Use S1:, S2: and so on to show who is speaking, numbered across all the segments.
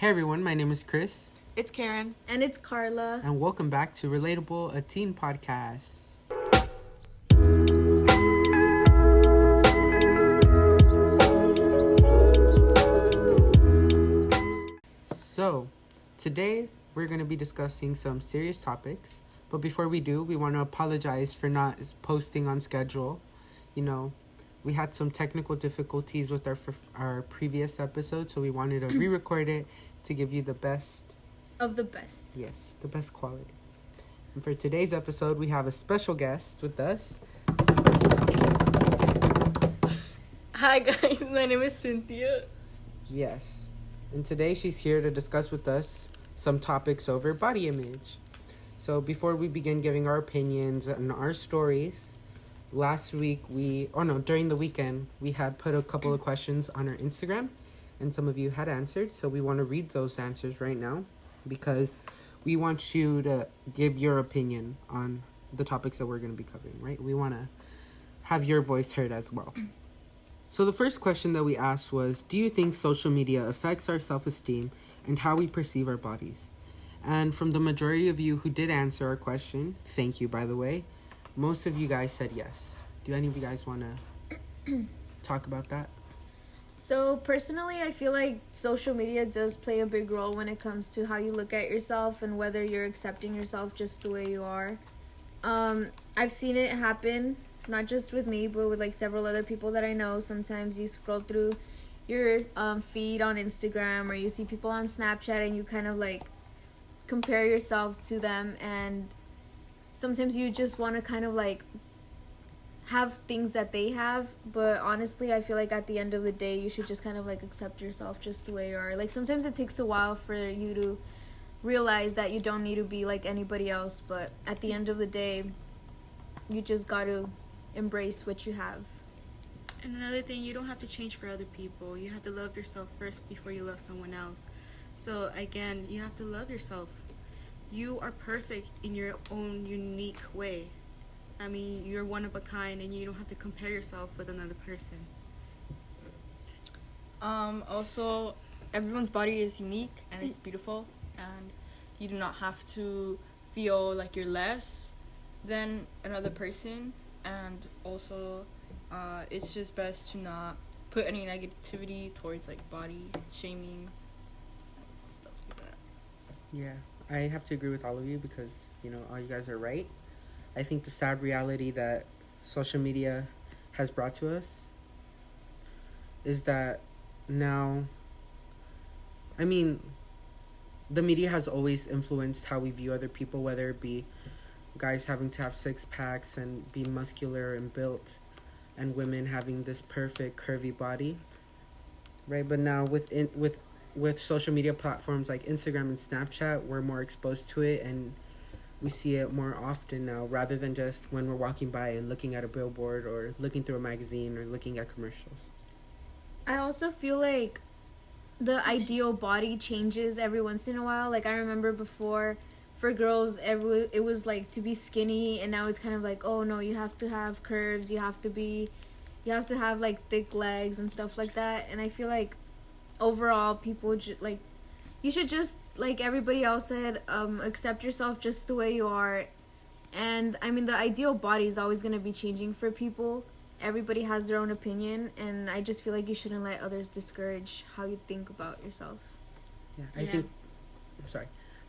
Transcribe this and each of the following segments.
S1: Hey everyone, my name is Chris.
S2: It's Karen.
S3: And it's Carla.
S1: And welcome back to Relatable, a teen podcast. So, today we're going to be discussing some serious topics. But before we do, we want to apologize for not posting on schedule. We had some technical difficulties with our previous episode, so we wanted to re-record it to give you the best
S3: of the best.
S1: Yes, the best quality. And for today's episode, we have a special guest with us.
S3: Hi guys, my name is Cynthia.
S1: Yes. And today she's here to discuss with us some topics over body image. So before we begin giving our opinions and our stories, during the weekend, we had put a couple of questions on our Instagram, and some of you had answered. So we want to read those answers right now because we want you to give your opinion on the topics that we're going to be covering, right? We want to have your voice heard as well. So the first question that we asked was, do you think social media affects our self-esteem and how we perceive our bodies? And from the majority of you who did answer our question, thank you, by the way, most of you guys said yes. Do any of you guys want to talk about that?
S3: So personally, I feel like social media does play a big role when it comes to how you look at yourself and whether you're accepting yourself just the way you are. I've seen it happen, not just with me, but with like several other people that I know. Sometimes you scroll through your feed on Instagram, or you see people on Snapchat, and you kind of like compare yourself to them, and sometimes you just want to kind of like have things that they have, but honestly I feel like at the end of the day you should just kind of like accept yourself just the way you are. Like sometimes it takes a while for you to realize that you don't need to be like anybody else, but at the end of the day you just got to embrace what you have.
S2: And another thing, you don't have to change for other people. You have to love yourself first before you love someone else. So again, you have to love yourself. You are perfect in your own unique way. I mean, you're one of a kind, and you don't have to compare yourself with another person.
S4: Also, everyone's body is unique and it's beautiful, and you do not have to feel like you're less than another person. And also, it's just best to not put any negativity towards like body shaming, stuff like that.
S1: Yeah, I have to agree with all of you because, all you guys are right. I think the sad reality that social media has brought to us is that now, the media has always influenced how we view other people, whether it be guys having to have six packs and be muscular and built, and women having this perfect curvy body, right? But now with social media platforms like Instagram and Snapchat, we're more exposed to it, and we see it more often now rather than just when we're walking by and looking at a billboard or looking through a magazine or looking at commercials.
S3: I also feel like the ideal body changes every once in a while. Like I remember before, for girls, it was like to be skinny, and now it's kind of like, oh no, you have to have curves, you have to have like thick legs and stuff like that. And I feel like overall people you should just, like everybody else said, accept yourself just the way you are. And the ideal body is always going to be changing for people. Everybody has their own opinion, and I just feel like you shouldn't let others discourage how you think about yourself.
S1: Yeah,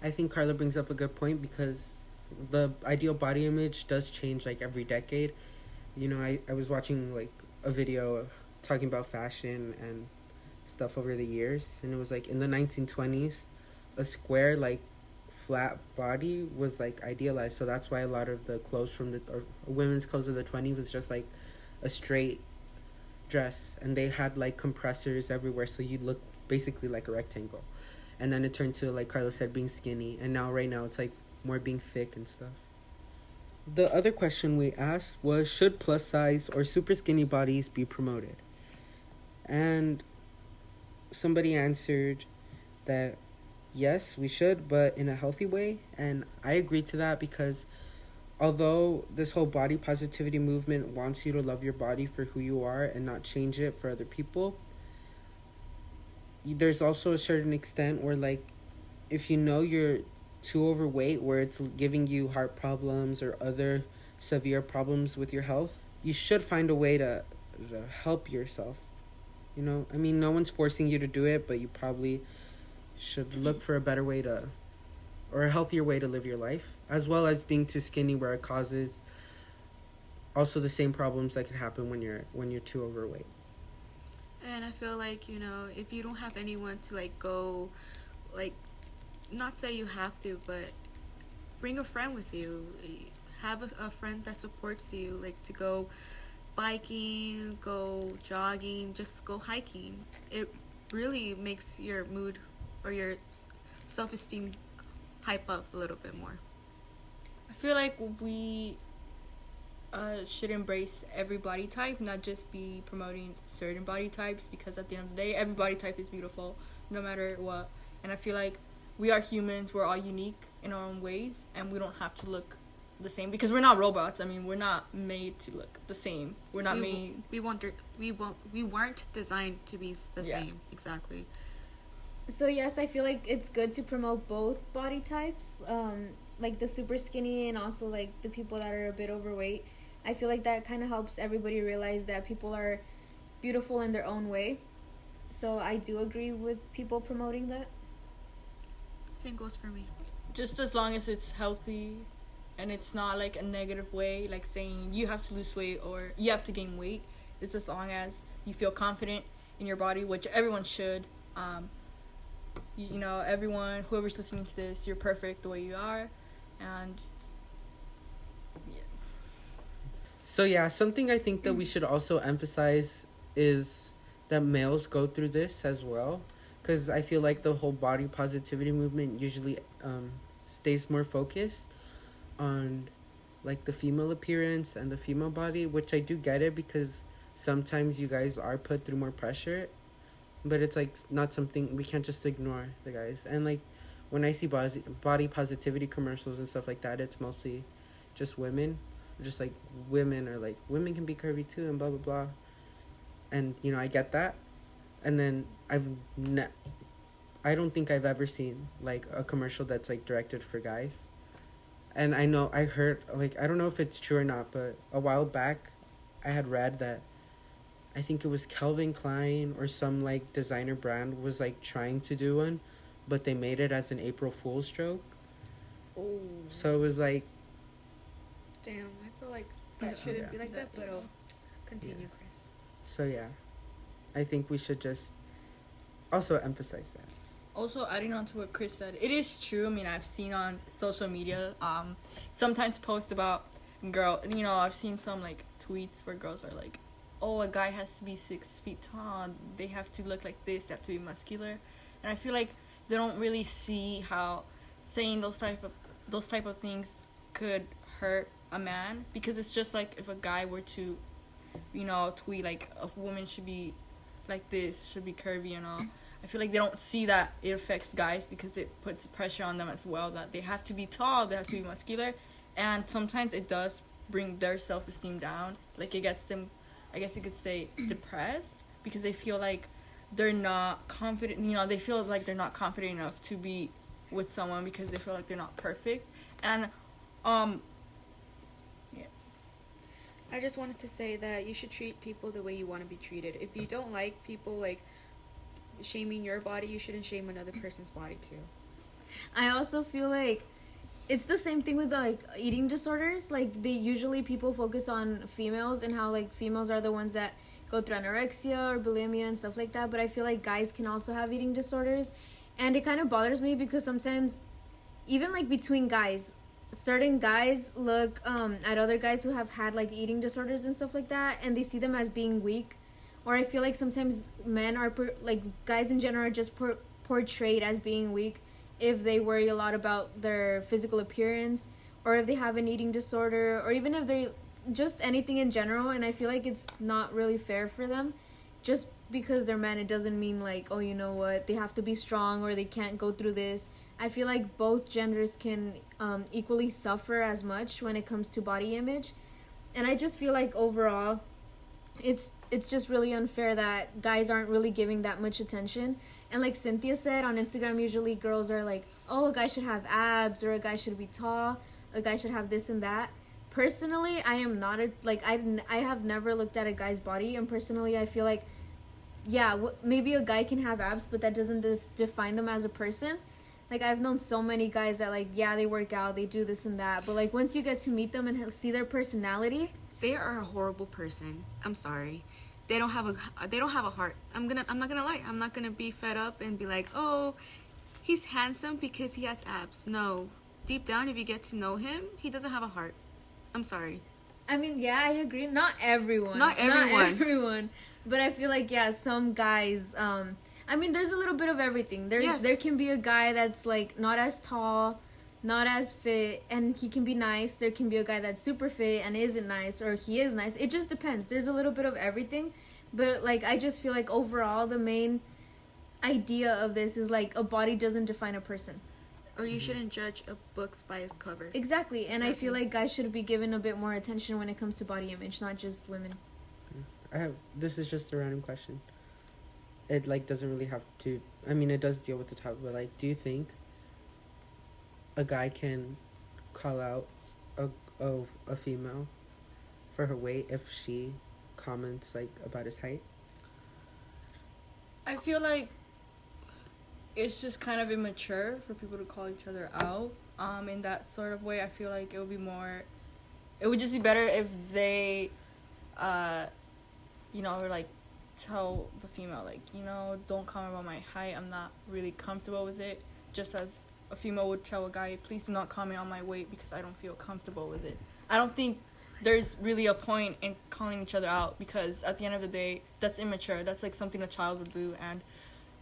S1: I think Carla brings up a good point because the ideal body image does change like every decade. I was watching like a video talking about fashion and stuff over the years, and it was like in the 1920s a square like flat body was like idealized, so that's why a lot of the clothes women's clothes of the 20s was just like a straight dress, and they had like compressors everywhere, so you'd look basically like a rectangle. And then it turned to, like Carlos said, being skinny, and right now it's like more being thick and stuff. The other question we asked was, should plus size or super skinny bodies be promoted? And somebody answered that yes, we should, but in a healthy way. And I agree to that because although this whole body positivity movement wants you to love your body for who you are and not change it for other people, there's also a certain extent where, like, if you know you're too overweight, where it's giving you heart problems or other severe problems with your health, you should find a way to help yourself. You know, I mean, no one's forcing you to do it, but you probably should look for a better way to, or a healthier way to live your life, as well as being too skinny, where it causes also the same problems that could happen when you're too overweight.
S2: And I feel like, if you don't have anyone to, like, go, like, not say you have to, but bring a friend with you. Have a friend that supports you, like, to go biking, go jogging, just go hiking. It really makes your mood or your self-esteem hype up a little bit more.
S4: I feel like we should embrace every body type, not just be promoting certain body types, because at the end of the day, every body type is beautiful, no matter what. And I feel like we are humans, we're all unique in our own ways, and we don't have to look the same, because we're not robots. I mean, we're not made to look the same. We're not made.
S2: We weren't designed to be the same. Exactly.
S3: So yes, I feel like it's good to promote both body types, like the super skinny and also like the people that are a bit overweight. I feel like that kind of helps everybody realize that people are beautiful in their own way. So I do agree with people promoting that.
S2: Same goes for me.
S4: Just as long as it's healthy and it's not like a negative way, like saying you have to lose weight or you have to gain weight. It's as long as you feel confident in your body, which everyone should. Everyone, whoever's listening to this, you're perfect the way you are. And
S1: So yeah, something I think that we should also emphasize is that males go through this as well, because I feel like the whole body positivity movement usually stays more focused on like the female appearance and the female body, which I do get it, because sometimes you guys are put through more pressure, but it's like not something we can't just ignore the guys. And like when I see body positivity commercials and stuff like that, it's mostly just women, just like women are like, women can be curvy too and blah blah blah. And I get that. And then I don't think I've ever seen like a commercial that's like directed for guys. And I heard, like, I don't know if it's true or not, but a while back I had read that I think it was Calvin Klein or some like designer brand was like trying to do one, but they made it as an April Fool's joke.
S2: Oh.
S1: So it was like,
S2: damn, I feel like that shouldn't be like that, but continue, Chris.
S1: So yeah, I think we should just also emphasize that.
S4: also adding on to what Chris said, it is true. I mean, I've seen on social media, sometimes post about I've seen some like tweets where girls are like, oh, a guy has to be 6 feet tall, they have to look like this, they have to be muscular. And I feel like they don't really see how saying those type of things could hurt a man, because it's just like if a guy were to tweet like a woman should be like this, should be curvy and all. I feel like they don't see that it affects guys, because it puts pressure on them as well, that they have to be tall, they have to be muscular, and sometimes it does bring their self-esteem down. Like it gets them, I guess you could say, depressed, because they feel like they're not confident. They feel like they're not confident enough to be with someone, because they feel like they're not perfect. And
S2: I just wanted to say that you should treat people the way you want to be treated. If you don't like people like shaming your body, you shouldn't shame another person's body too.
S3: I also feel like it's the same thing with like eating disorders. Like people focus on females and how like females are the ones that go through anorexia or bulimia and stuff like that, but I feel like guys can also have eating disorders. And it kind of bothers me because sometimes even like between guys, certain guys look at other guys who have had like eating disorders and stuff like that, and they see them as being weak. Or I feel like sometimes men are guys in general are just portrayed as being weak if they worry a lot about their physical appearance, or if they have an eating disorder, or even if they just anything in general. And I feel like it's not really fair for them. Just because they're men, it doesn't mean like, oh, you know what, they have to be strong or they can't go through this. I feel like both genders can equally suffer as much when it comes to body image. And I just feel like overall it's just really unfair that guys aren't really giving that much attention. And like Cynthia said, on Instagram, usually girls are like, oh, a guy should have abs, or a guy should be tall, a guy should have this and that. Personally, I am not I have never looked at a guy's body, and personally, I feel like, yeah, maybe a guy can have abs, but that doesn't define them as a person. Like, I've known so many guys that, like, yeah, they work out, they do this and that, but like once you get to meet them and see their personality,
S2: they are a horrible person. I'm sorry. They don't have a heart. I'm not gonna lie. I'm not gonna be fed up and be like, oh, he's handsome because he has abs. No, deep down, if you get to know him, he doesn't have a heart. I'm sorry.
S3: I mean, yeah, I agree. Not everyone.
S2: Not everyone.
S3: Not everyone. But I feel like, yeah, some guys, I mean, there's a little bit of everything. There can be a guy that's, like, not as tall, not as fit, and he can be nice. There can be a guy that's super fit and isn't nice, or he is nice. It just depends. There's a little bit of everything. But, like, I just feel like overall the main idea of this is, like, a body doesn't define a person.
S2: Or you shouldn't judge a book by its cover.
S3: Exactly. And I feel like guys should be given a bit more attention when it comes to body image, not just women.
S1: This is just a random question. It, like, doesn't really have to... I mean, it does deal with the topic, but, like, do you think a guy can call out a female for her weight if she comments, like, about his height?
S4: I feel like it's just kind of immature for people to call each other out in that sort of way. I feel like it would just be better if they or like tell the female, like, don't comment about my height, I'm not really comfortable with it, just as a female would tell a guy, please do not comment on my weight because I don't feel comfortable with it. I don't think there's really a point in calling each other out, because at the end of the day, that's immature. That's like something a child would do, and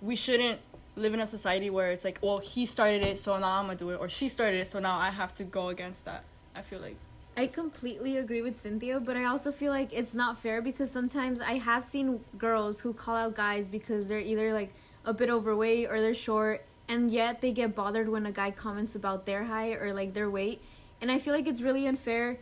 S4: we shouldn't live in a society where it's like, well, he started it, so now I'm gonna do it, or she started it, so now I have to go against that. I feel like
S3: I completely agree with Cynthia, but I also feel like it's not fair, because sometimes I have seen girls who call out guys because they're either like a bit overweight or they're short, and yet they get bothered when a guy comments about their height or like their weight. And I feel like it's really unfair.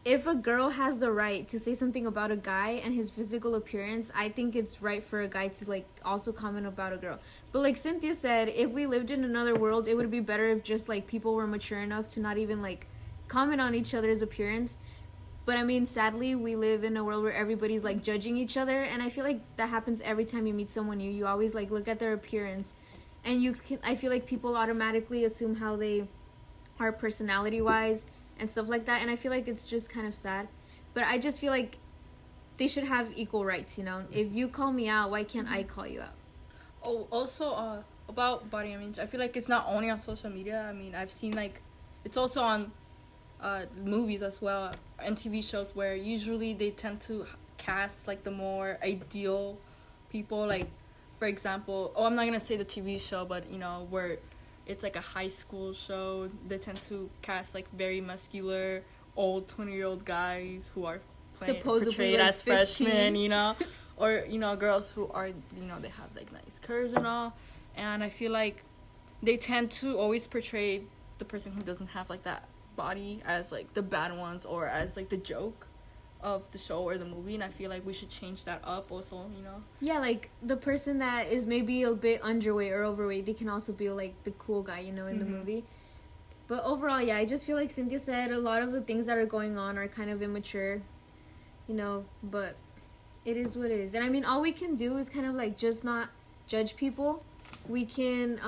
S3: If a girl has the right to say something about a guy and his physical appearance, I think it's right for a guy to like also comment about a girl. But like Cynthia said, if we lived in another world, it would be better if just like people were mature enough to not even like comment on each other's appearance. But I mean, sadly, we live in a world where everybody's like judging each other, and I feel like that happens every time you meet someone new. You always like look at their appearance, and I feel like people automatically assume how they are personality wise and stuff like that, and I feel like it's just kind of sad. But I just feel like they should have equal rights, if you call me out, why can't I call you out?
S4: Oh, also about body image, I feel like it's not only on social media. I mean, I've seen like it's also on movies as well, and TV shows, where usually they tend to cast like the more ideal people. Like, for example, I'm not gonna say the TV show, but where it's like a high school show, they tend to cast like very muscular old 20-year-old guys who are
S3: supposedly
S4: portrayed
S3: like
S4: as
S3: 15.
S4: freshmen, or they have like nice curves and all. And I feel like they tend to always portray the person who doesn't have like that body as like the bad ones, or as like the joke of the show or the movie. And I feel like we should change that up also.
S3: Yeah, like the person that is maybe a bit underweight or overweight, they can also be like the cool guy, in the movie. But overall, yeah, I just feel like Cynthia said, a lot of the things that are going on are kind of immature, but it is what it is. And I mean, all we can do is kind of like just not judge people. We can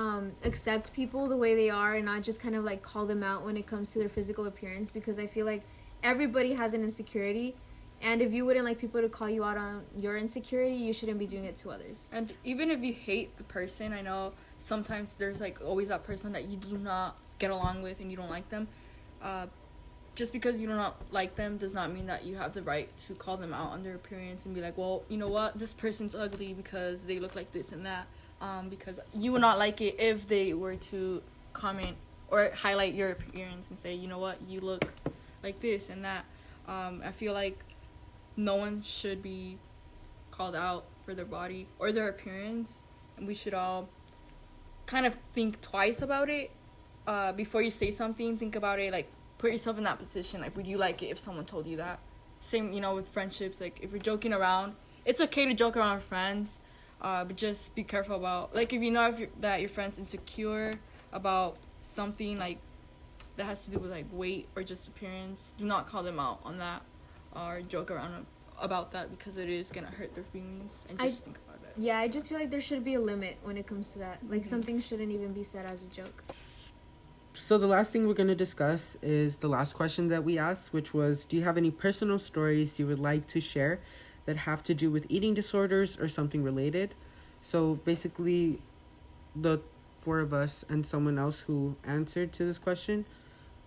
S3: accept people the way they are and not just kind of like call them out when it comes to their physical appearance, because I feel like everybody has an insecurity, and if you wouldn't like people to call you out on your insecurity, you shouldn't be doing it to others.
S4: And even if you hate the person, I know sometimes there's like always that person that you do not get along with and you don't like them. Just because you do not like them does not mean that you have the right to call them out on their appearance and be like, well, you know what, this person's ugly because they look like this and that. Because you would not like it if they were to comment or highlight your appearance and say, you know what, you look like this and that. I feel like no one should be called out for their body or their appearance, and we should all kind of think twice about it before you say something. Think about it, like put yourself in that position. Like, would you like it if someone told you that? Same, with friendships. Like, if you're joking around, it's okay to joke around with friends. But just be careful about, like, if you know that your friend's insecure about something, like, that has to do with, like, weight or just appearance, do not call them out on that or joke around about that, because it is going to hurt their feelings, and just think about it.
S3: Yeah, I just feel like there should be a limit when it comes to that. Like, something shouldn't even be said as a joke.
S1: So the last thing we're going to discuss is the last question that we asked, which was, do you have any personal stories you would like to share that have to do with eating disorders or something related? So basically, the four of us and someone else who answered to this question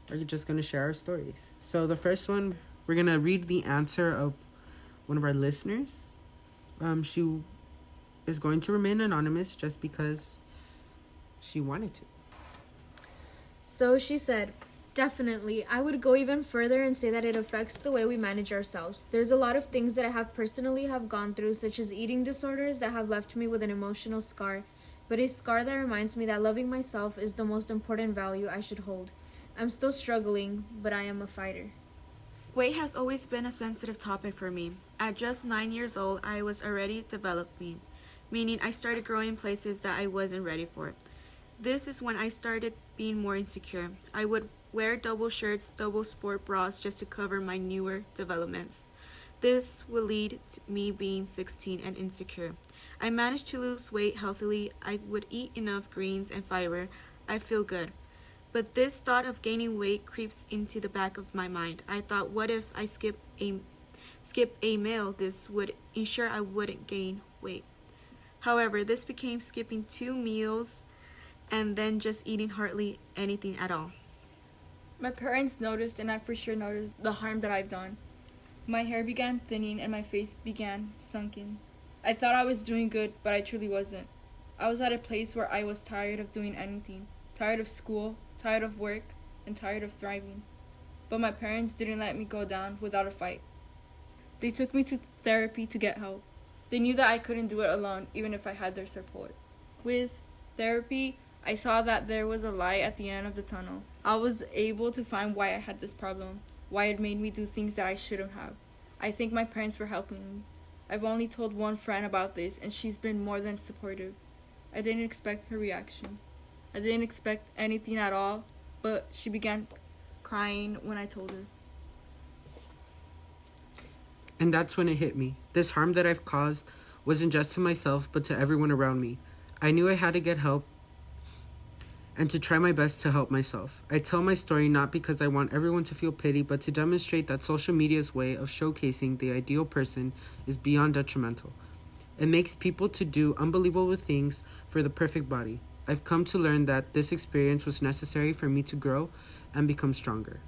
S1: are just going to share our stories. So the first one, we're going to read the answer of one of our listeners. She is going to remain anonymous just because she wanted to.
S3: So she said, definitely, I would go even further and say that it affects the way we manage ourselves. There's a lot of things that I have personally gone through, such as eating disorders that have left me with an emotional scar, but a scar that reminds me that loving myself is the most important value I should hold. I'm still struggling, but I am a fighter.
S2: Weight has always been a sensitive topic for me. At just 9 years old, I was already developing, meaning I started growing in places that I wasn't ready for. This is when I started being more insecure. I would wear double shirts, double sport bras just to cover my newer developments. This would lead to me being 16 and insecure. I managed to lose weight healthily. I would eat enough greens and fiber. I feel good. But this thought of gaining weight creeps into the back of my mind. I thought, what if I skip a meal? This would ensure I wouldn't gain weight. However, this became skipping 2 meals and then just eating hardly anything at all.
S4: My parents noticed, and I for sure noticed the harm that I've done. My hair began thinning and my face began sunken. I thought I was doing good, but I truly wasn't. I was at a place where I was tired of doing anything, tired of school, tired of work, and tired of thriving. But my parents didn't let me go down without a fight. They took me to therapy to get help. They knew that I couldn't do it alone, even if I had their support. With therapy, I saw that there was a light at the end of the tunnel. I was able to find why I had this problem, why it made me do things that I shouldn't have. I think my parents were helping me. I've only told one friend about this, and she's been more than supportive. I didn't expect her reaction. I didn't expect anything at all, but she began crying when I told her.
S1: And that's when it hit me. This harm that I've caused wasn't just to myself, but to everyone around me. I knew I had to get help and to try my best to help myself. I tell my story not because I want everyone to feel pity, but to demonstrate that social media's way of showcasing the ideal person is beyond detrimental. It makes people to do unbelievable things for the perfect body. I've come to learn that this experience was necessary for me to grow and become stronger.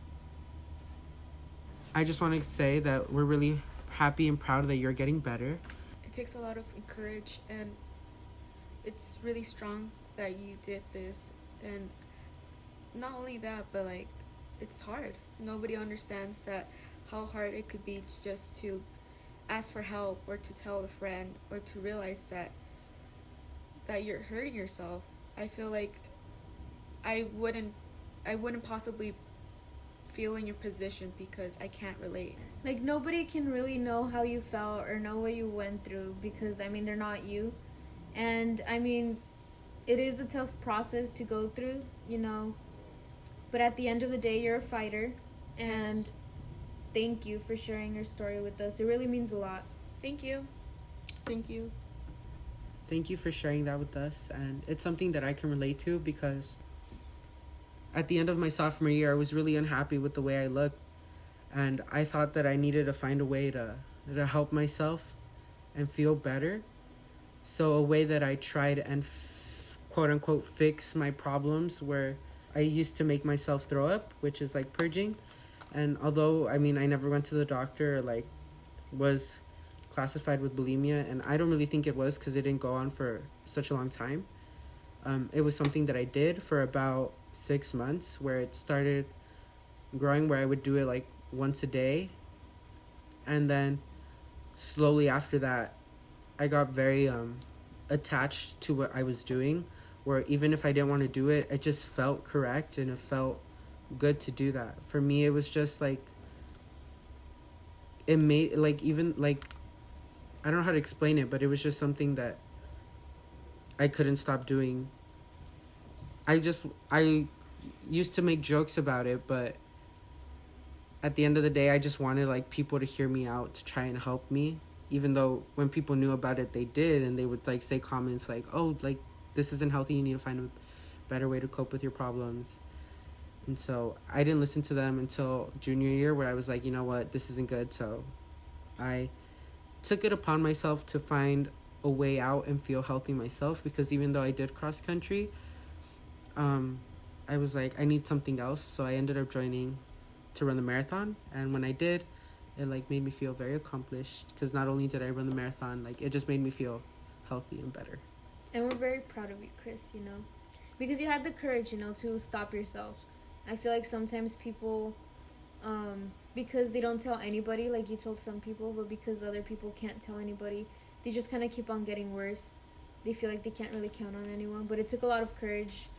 S1: I just want to say that we're really happy and proud that you're getting better.
S2: It takes a lot of courage, and it's really strong that you did this. And not only that, but like, it's hard. Nobody understands that, how hard it could be just to ask for help, or to tell a friend, or to realize that you're hurting yourself. I feel like I wouldn't possibly feel in your position because I can't relate.
S3: Like, nobody can really know how you felt or know what you went through because, I mean, they're not you. And, I mean, it is a tough process to go through, you know. But at the end of the day, you're a fighter. And
S2: Yes.
S3: Thank you for sharing your story with us. It really means a lot.
S2: Thank you.
S4: Thank you.
S1: Thank you for sharing that with us. And it's something that I can relate to because at the end of my sophomore year, I was really unhappy with the way I looked. And I thought that I needed to find a way to help myself and feel better. So a way that I tried and quote unquote fix my problems where I used to make myself throw up, which is like purging. And although, I mean, I never went to the doctor or like was classified with bulimia, and I don't really think it was because it didn't go on for such a long time. It was something that I did for about 6 months where it started growing, where I would do it like once a day. And then slowly after that, I got very attached to what I was doing, where even if I didn't want to do it, it just felt correct and it felt good to do that. For me, it was just like, it made, like, even, like, I don't know how to explain it, but it was just something that I couldn't stop doing. I used to make jokes about it, but at the end of the day, I just wanted like people to hear me out, to try and help me, even though when people knew about it, they did, and they would like say comments like, "Oh, like this isn't healthy. You need to find a better way to cope with your problems." And so I didn't listen to them until junior year, where I was like, you know what, this isn't good. So I took it upon myself to find a way out and feel healthy myself, because even though I did cross country, I was like, I need something else. So I ended up joining to run the marathon. And when I did, it like made me feel very accomplished, because not only did I run the marathon, like it just made me feel healthy and better.
S3: And we're very proud of you, Chris, you know, because you had the courage, you know, to stop yourself. I feel like sometimes people, because they don't tell anybody, like you told some people, but because other people can't tell anybody, they just kind of keep on getting worse. They feel like they can't really count on anyone. But it took a lot of courage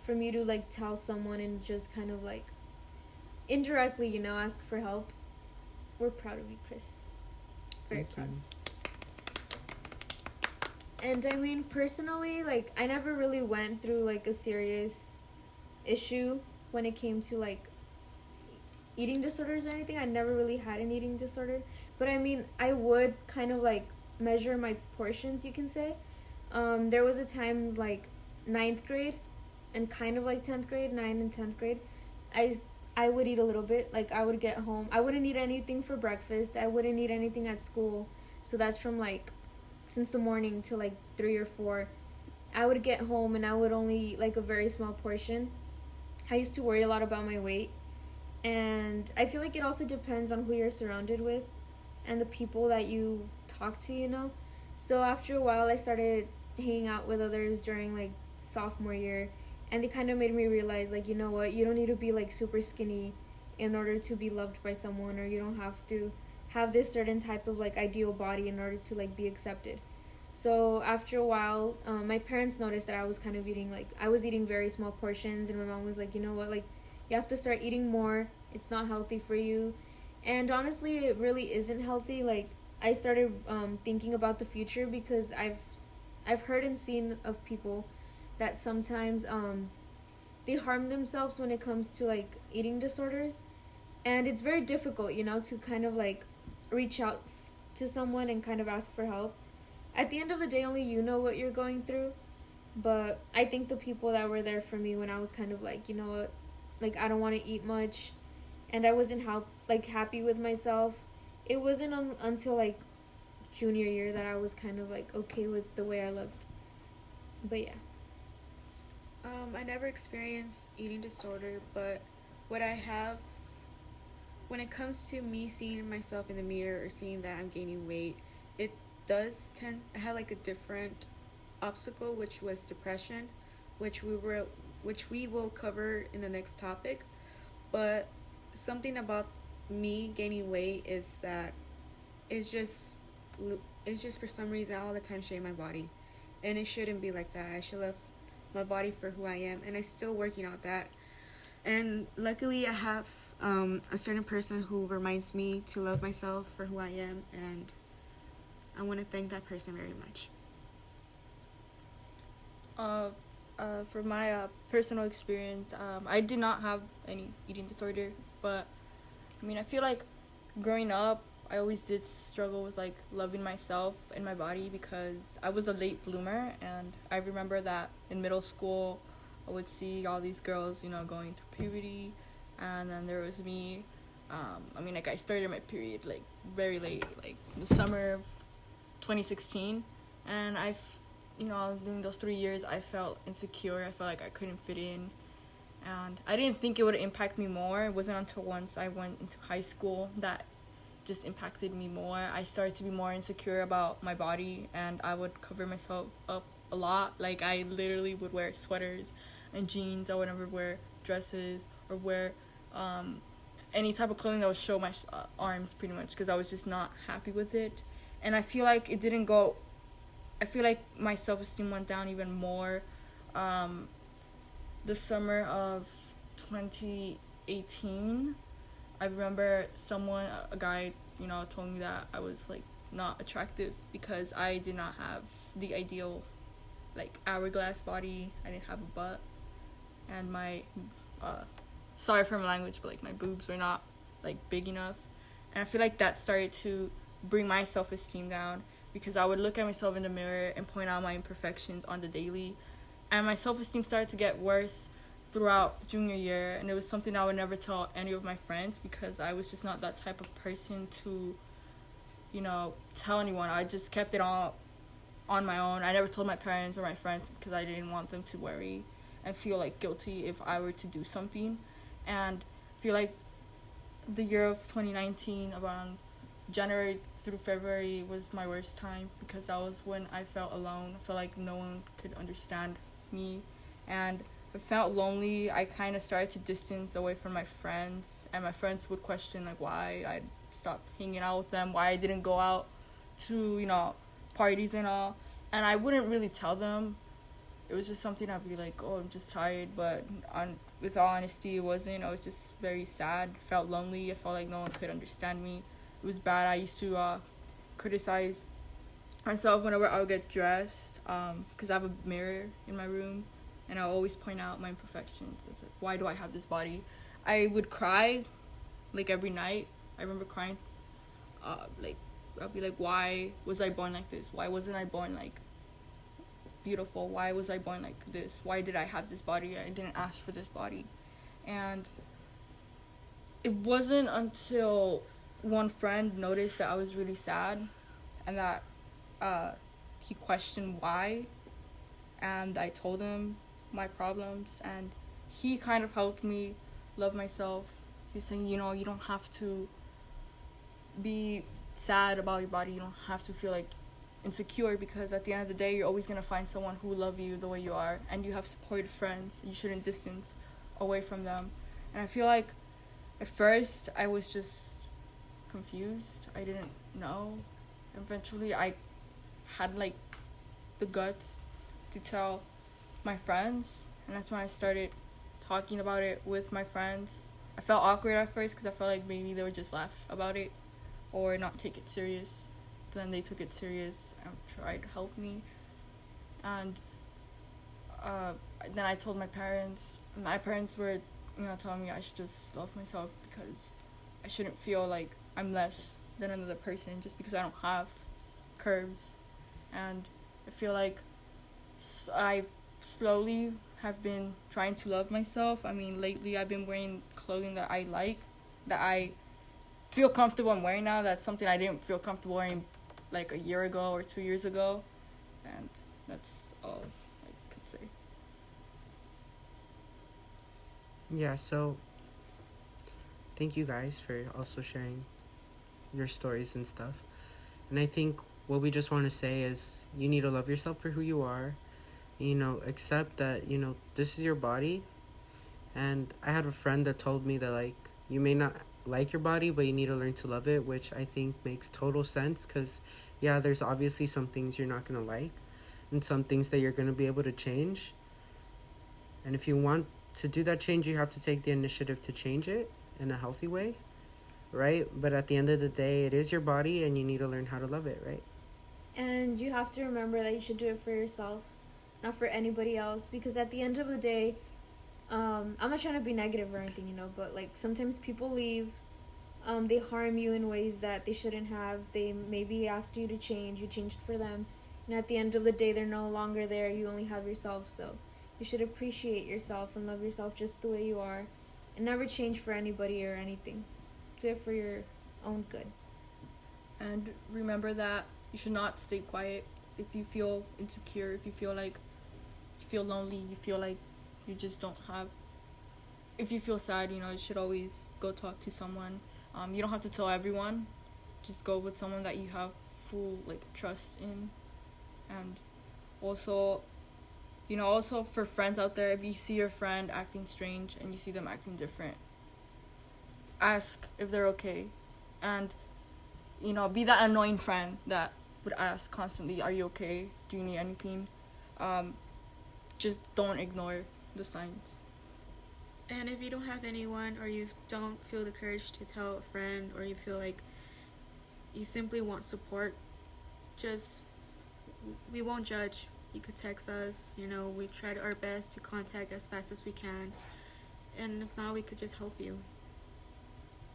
S3: from you to like tell someone and just kind of like indirectly, you know, ask for help. We're proud of you, Chris. Very proud. And I mean, personally, like I never really went through like a serious issue when it came to like eating disorders or anything. I never really had an eating disorder, but I mean, I would kind of like measure my portions, you can say. There was a time like 9th grade and kind of like 10th grade, 9th and 10th grade, I would eat a little bit. Like I would get home, I wouldn't eat anything for breakfast, I wouldn't eat anything at school. So that's from like since the morning to like 3 or 4. I would get home and I would only eat like a very small portion. I used to worry a lot about my weight, and I feel like it also depends on who you're surrounded with and the people that you talk to, you know. So after a while I started hanging out with others during like sophomore year, and they kind of made me realize, like, you know what, you don't need to be like super skinny in order to be loved by someone, or you don't have to have this certain type of like ideal body in order to like be accepted. So after a while, my parents noticed that I was kind of eating, like, I was eating very small portions, and my mom was like, you know what, like, you have to start eating more. It's not healthy for you. And honestly, it really isn't healthy. Like, I started thinking about the future, because I've heard and seen of people that sometimes they harm themselves when it comes to like eating disorders, and it's very difficult, you know, to kind of like reach out to someone and kind of ask for help. At the end of the day, only you know what you're going through. But I think the people that were there for me when I was kind of like, you know what, like I don't want to eat much, and I wasn't happy with myself. It wasn't until like junior year that I was kind of like okay with the way I looked. But yeah.
S2: I never experienced eating disorder, but what I have, when it comes to me seeing myself in the mirror or seeing that I'm gaining weight, it does tend, I had like a different obstacle, which was depression, which we will cover in the next topic. But something about me gaining weight is that it's just for some reason all the time shaming my body, and it shouldn't be like that. I should love my body for who I am, and I'm still working on that. And luckily I have a certain person who reminds me to love myself for who I am, and I want to thank that person very much.
S4: For my personal experience, I did not have any eating disorder, but I mean, I feel like growing up, I always did struggle with like loving myself and my body, because I was a late bloomer, and I remember that in middle school, I would see all these girls, you know, going through puberty, and then there was me. I mean, like I started my period like very late, like the summer of 2016, and you know, during those 3 years, I felt insecure. I felt like I couldn't fit in, and I didn't think it would impact me more. It wasn't until once I went into high school that just impacted me more. I started to be more insecure about my body, and I would cover myself up a lot. Like I literally would wear sweaters and jeans. I would never wear dresses or wear any type of clothing that would show my arms, pretty much, because I was just not happy with it. And I feel like it didn't go, I feel like my self-esteem went down even more. The summer of 2018, I remember a guy, you know, told me that I was like not attractive because I did not have the ideal like hourglass body. I didn't have a butt, and my sorry for my language, but like my boobs were not like big enough, and I feel like that started to bring my self-esteem down, because I would look at myself in the mirror and point out my imperfections on the daily, and my self-esteem started to get worse throughout junior year, and it was something I would never tell any of my friends, because I was just not that type of person to, tell anyone. I just kept it all on my own. I never told my parents or my friends, because I didn't want them to worry and feel like guilty if I were to do something. And I feel like the year of 2019, around January through February, was my worst time, because that was when I felt alone. I felt like no one could understand me, and I felt lonely. I kind of started to distance away from my friends, and my friends would question like why I stopped hanging out with them, why I didn't go out to parties and all, and I wouldn't really tell them. It was just something I'd be like, oh, I'm just tired, but with all honesty, it wasn't. I was just very sad, felt lonely. I felt like no one could understand me. It was bad. I used to criticize myself whenever I would get dressed, because I have a mirror in my room, and I always point out my imperfections. It's like, why do I have this body? I would cry like every night. I remember crying, like I'd be like, why was I born like this? Why wasn't I born like beautiful? Why was I born like this? Why did I have this body? I didn't ask for this body. And it wasn't until one friend noticed that I was really sad, and that he questioned why, and I told him my problems, and he kind of helped me love myself. He's saying, you don't have to be sad about your body. You don't have to feel like insecure, because at the end of the day, you're always going to find someone who will love you the way you are, and you have supportive friends. You shouldn't distance away from them. And I feel like at first I was just confused. I didn't know. Eventually I had like the guts to tell my friends, and that's when I started talking about it with my friends. I felt awkward at first, because I felt like maybe they would just laugh about it or not take it serious. But then they took it serious and tried to help me. And then I told my parents. My parents were, telling me I should just love myself, because I shouldn't feel like I'm less than another person just because I don't have curves. And I feel like I slowly have been trying to love myself. I mean, lately I've been wearing clothing that I like, that I feel comfortable in wearing now. That's something I didn't feel comfortable wearing like a year ago or 2 years ago. And that's all I could say.
S1: Yeah, so thank you guys for also sharing your stories and stuff. And I think what we just want to say is you need to love yourself for who you are. Accept that, this is your body. And I had a friend that told me that, like, you may not like your body, but you need to learn to love it, which I think makes total sense, because, yeah, there's obviously some things you're not going to like and some things that you're going to be able to change. And if you want to do that change, you have to take the initiative to change it in a healthy way, right? But at the end of the day, it is your body, and you need to learn how to love it, right?
S3: And you have to remember that you should do it for yourself, not for anybody else, because at the end of the day, I'm not trying to be negative or anything, but like sometimes people leave, they harm you in ways that they shouldn't have. They maybe ask you to change, you changed for them, and at the end of the day, they're no longer there. You only have yourself, so you should appreciate yourself and love yourself just the way you are, and never change for anybody or anything. Do it for your own good.
S4: And remember that you should not stay quiet. If you feel insecure, if you feel like you feel lonely, you feel like you just don't have, if you feel sad, you should always go talk to someone. You don't have to tell everyone. Just go with someone that you have full trust in. And also for friends out there, if you see your friend acting strange and you see them acting different, ask if they're okay. And be that annoying friend that would ask constantly, are you okay? Do you need anything? Just don't ignore the signs.
S2: And if you don't have anyone, or you don't feel the courage to tell a friend, or you feel like you simply want support, we won't judge. You could text us. We tried our best to contact as fast as we can. And if not, we could just help you.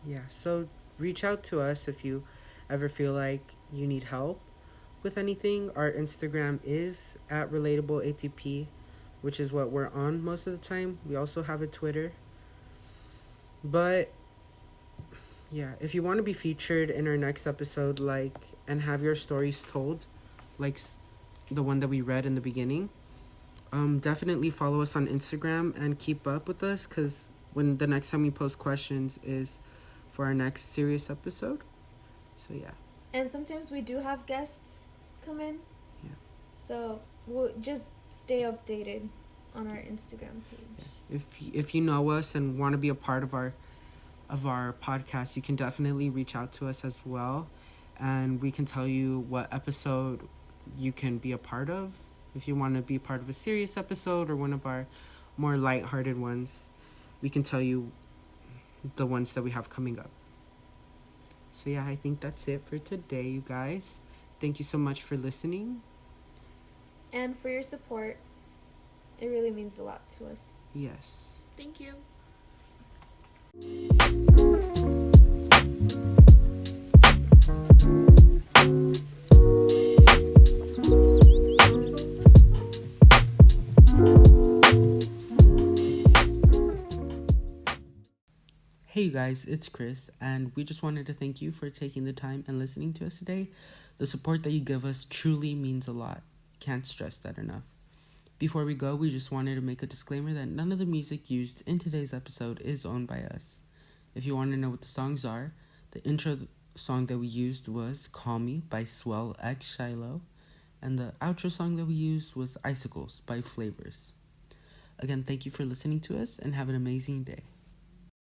S1: Yeah, so reach out to us if you ever feel like you need help with anything. Our Instagram is at Relatable ATP, which is what we're on most of the time. We also have a Twitter. But yeah, if you want to be featured in our next episode, and have your stories told, like the one that we read in the beginning, definitely follow us on Instagram and keep up with us, because when the next time we post questions is for our next serious episode. So yeah.
S3: And sometimes we do have guests come in.
S1: Yeah.
S3: So we'll just stay updated on our Instagram page.
S1: If you know us and want to be a part of our podcast, you can definitely reach out to us as well, and we can tell you what episode you can be a part of. If you want to be part of a serious episode or one of our more lighthearted ones, we can tell you the ones that we have coming up. So yeah, I think that's it for today, you guys. Thank you so much for listening.
S3: And for your support. It really means a lot to us.
S1: Yes.
S2: Thank you.
S1: Hey you guys, it's Chris, and we just wanted to thank you for taking the time and listening to us today. The support that you give us truly means a lot. Can't stress that enough. Before we go, we just wanted to make a disclaimer that none of the music used in today's episode is owned by us. If you want to know what the songs are, the intro song that we used was Call Me by Swell X Shiloh, and the outro song that we used was Icicles by Flavors. Again, thank you for listening to us, and have an amazing day.